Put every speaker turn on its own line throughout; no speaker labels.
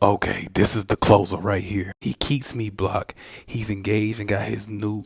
Okay, this is the closer right here. He keeps me blocked. He's engaged and got his new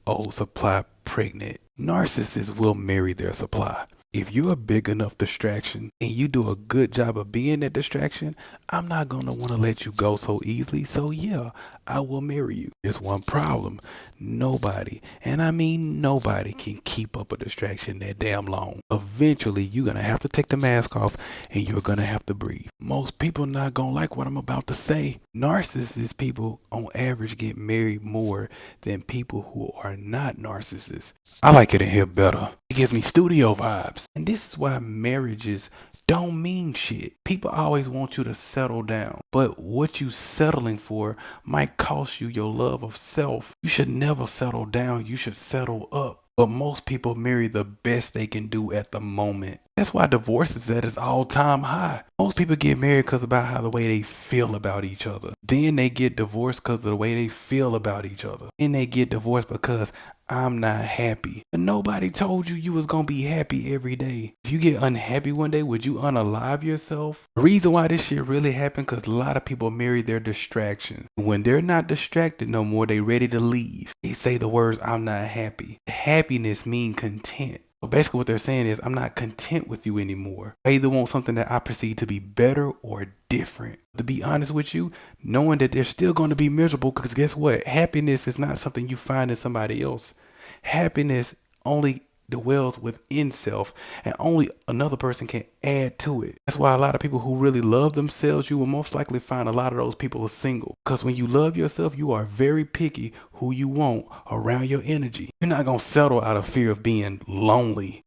old supply pregnant. Narcissists will marry their supply. If you're a big enough distraction and you do a good job of being that distraction, I'm not gonna want to let you go so easily. So yeah, I will marry you. There's one problem. Nobody, and I mean nobody, can keep up a distraction that damn long. Eventually, you're gonna have to take the mask off and you're gonna have to breathe. Most people not gonna like what I'm about to say. Narcissist people on average get married more than people who are not narcissists. I like it in here better. It gives me studio vibes. And this is why marriages don't mean shit. People always want you to settle down, but what you settling for might cost you your love of self. You should never settle down, you should settle up. But most people marry the best they can do at the moment. That's why divorce is at its all-time high. Most people get married because about how the way they feel about each other. Then they get divorced because of the way they feel about each other. Then they get divorced because I'm not happy. But nobody told you you was gonna be happy every day. If you get unhappy one day, would you unalive yourself? The reason why this shit really happened because a lot of people marry their distractions. When they're not distracted no more, they ready to leave. They say the words, I'm not happy. Happiness mean content. So basically what they're saying is, I'm not content with you anymore. I either want something that I perceive to be better or different. To be honest with you, knowing that they're still going to be miserable, because guess what? Happiness is not something you find in somebody else. Happiness only dwells within self, and only another person can add to it. That's why a lot of people who really love themselves, you will most likely find a lot of those people are single. Because when you love yourself, you are very picky who you want around your energy. You're not gonna settle out of fear of being lonely.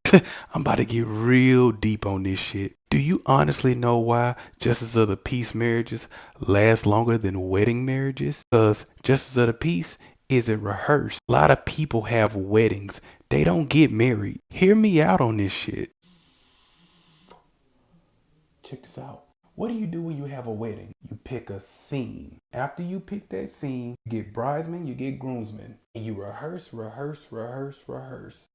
I'm about to get real deep on this shit. Do you honestly know why justice of the peace marriages last longer than wedding marriages? Because justice of the peace isn't rehearsed. A lot of people have weddings. They don't get married. Hear me out on this shit. Check this out. What do you do when you have a wedding? You pick a scene. After you pick that scene, you get bridesmen, you get groomsmen, and you rehearse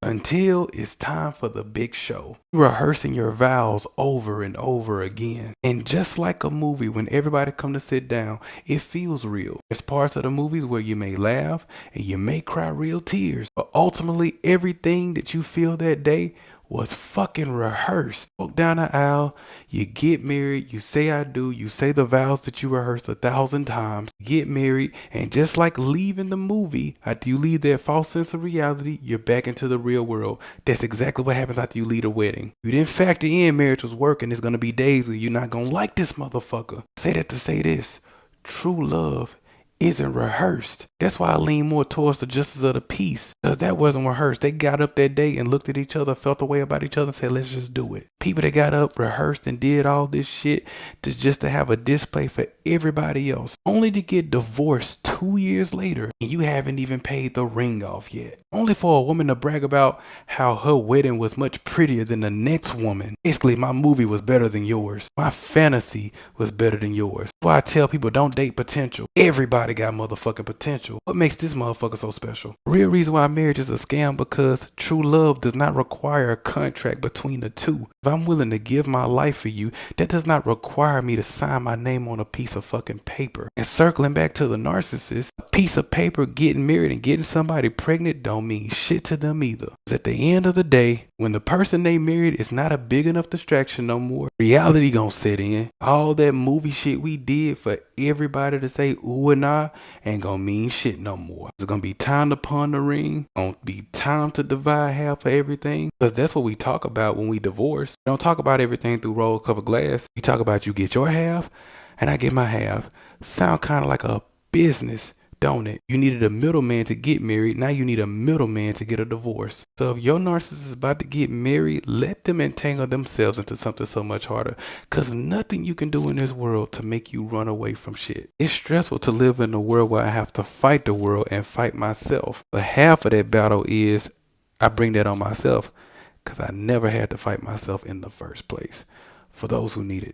until it's time for the big show. You're rehearsing your vows over and over again. And just like a movie, when everybody come to sit down, it feels real. There's parts of the movies where you may laugh and you may cry real tears, but ultimately everything that you feel that day was fucking rehearsed. Walk down the aisle, you get married, you say I do, you say the vows that you rehearsed 1,000 times, get married, and just like leaving the movie, after you leave that false sense of reality, you're back into the real world. That's exactly what happens after you leave a wedding. You didn't factor in marriage was working. There's gonna be days where you're not gonna like this motherfucker. Say that to say this. True love isn't rehearsed. That's why I lean more towards the justice of the peace, because that wasn't rehearsed. They got up that day and looked at each other, felt a way about each other, and said, let's just do it. People that got up, rehearsed, and did all this shit just to have a display for everybody else, only to get divorced 2 years later, and you haven't even paid the ring off yet. Only for a woman to brag about how her wedding was much prettier than the next woman. Basically, my movie was better than yours. My fantasy was better than yours. That's why I tell people don't date potential. Everybody got motherfucking potential. What makes this motherfucker so special? Real reason why marriage is a scam, because true love does not require a contract between the two. If I'm willing to give my life for you, that does not require me to sign my name on a piece of fucking paper. And circling back to the narcissist, a piece of paper getting married and getting somebody pregnant don't mean shit to them either. 'Cause at the end of the day, when the person they married is not a big enough distraction no more, reality gonna set in. All that movie shit we did for everybody to say ooh and ah ain't gonna mean shit no more. It's gonna be time to pawn the ring. Gonna be time to divide half of everything. Because that's what we talk about when we divorce. We don't talk about everything through roll cover glass. We talk about you get your half and I get my half. Sound kind of like a business, don't it? You needed a middleman to get married. Now you need a middleman to get a divorce. So if your narcissist is about to get married, let them entangle themselves into something so much harder. Cause nothing you can do in this world to make you run away from shit. It's stressful to live in a world where I have to fight the world and fight myself. But half of that battle is I bring that on myself. Cause I never had to fight myself in the first place. For those who need it.